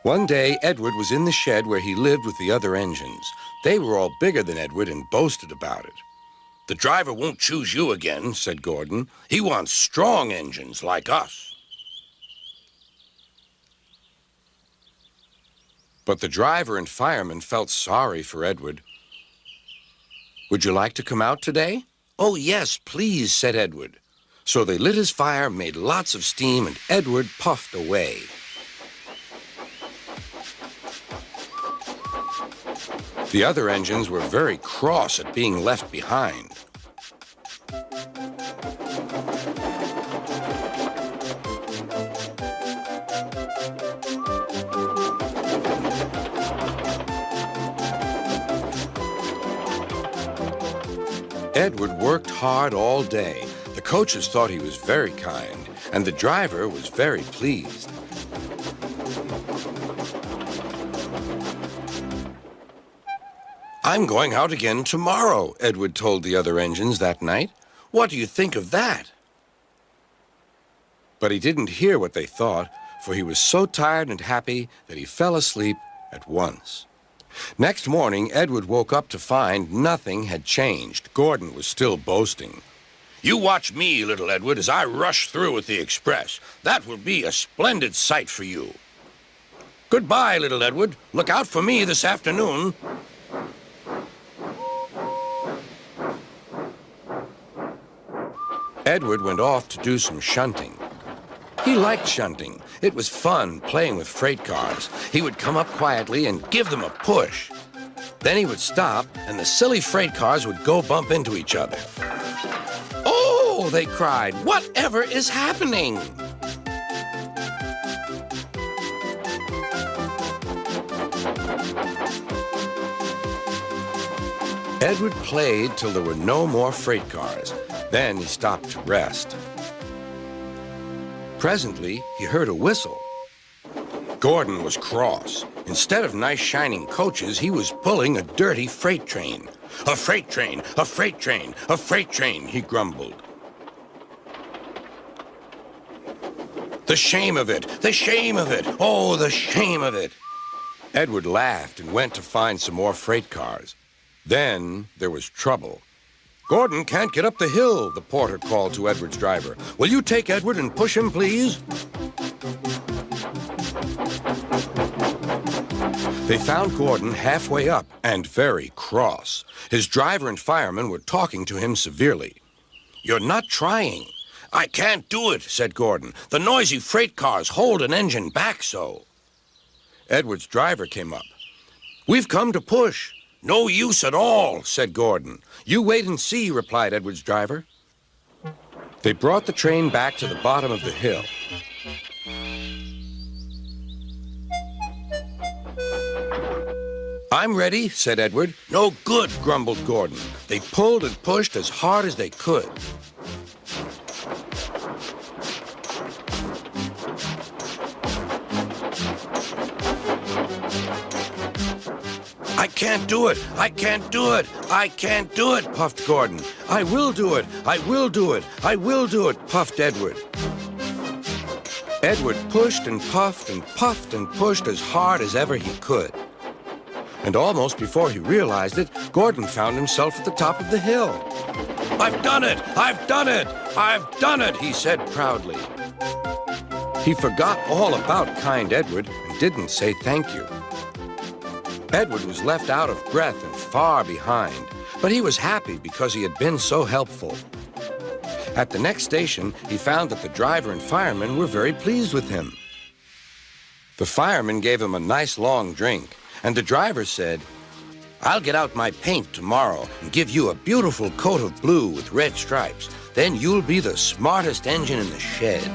One day, Edward was in the shed where he lived with the other engines. They were all bigger than Edward and boasted about it. "The driver won't choose you again," said Gordon. "He wants strong engines like us." But the driver and fireman felt sorry for Edward. "Would you like to come out today?" "Oh, yes, please," said Edward. So they lit his fire, made lots of steam, and Edward puffed away. The other engines were very cross at being left behind. Edward worked hard all day. The coaches thought he was very kind, and the driver was very pleased. "I'm going out again tomorrow," Edward told the other engines that night. "What do you think of that?" But he didn't hear what they thought, for he was so tired and happy that he fell asleep at once. Next morning, Edward woke up to find nothing had changed. Gordon was still boasting. "You watch me, little Edward, as I rush through with the express. That will be a splendid sight for you. Goodbye, little Edward. Look out for me this afternoon." Edward went off to do some shunting. He liked shunting. It was fun playing with freight cars. He would come up quietly and give them a push. Then he would stop, and the silly freight cars would go bump into each other. "Oh!" they cried. "Whatever is happening?" Edward played till there were no more freight cars. Then he stopped to rest. Presently, he heard a whistle. Gordon was cross. Instead of nice shining coaches, he was pulling a dirty freight train. "A freight train, a freight train, a freight train," he grumbled. "The shame of it, the shame of it, oh, the shame of it." Edward laughed and went to find some more freight cars. Then there was trouble. "Gordon can't get up the hill," the porter called to Edward's driver. "Will you take Edward and push him, please?" They found Gordon halfway up and very cross. His driver and fireman were talking to him severely. "You're not trying." "I can't do it," said Gordon. "The noisy freight cars hold an engine back so." Edward's driver came up. "We've come to push." "No use at all," said Gordon. "You wait and see," replied Edward's driver. They brought the train back to the bottom of the hill. "I'm ready," said Edward. "No good," grumbled Gordon. They pulled and pushed as hard as they could. "I can't do it! I can't do it! I can't do it!" puffed Gordon. "I will do it! I will do it! I will do it!" puffed Edward. Edward pushed and puffed and puffed and pushed as hard as ever he could. And almost before he realized it, Gordon found himself at the top of the hill. "I've done it! I've done it! I've done it!" he said proudly. He forgot all about kind Edward and didn't say thank you. Edward was left out of breath and far behind, but he was happy because he had been so helpful. At the next station, he found that the driver and fireman were very pleased with him. The fireman gave him a nice long drink, and the driver said, "I'll get out my paint tomorrow and give you a beautiful coat of blue with red stripes. Then you'll be the smartest engine in the shed."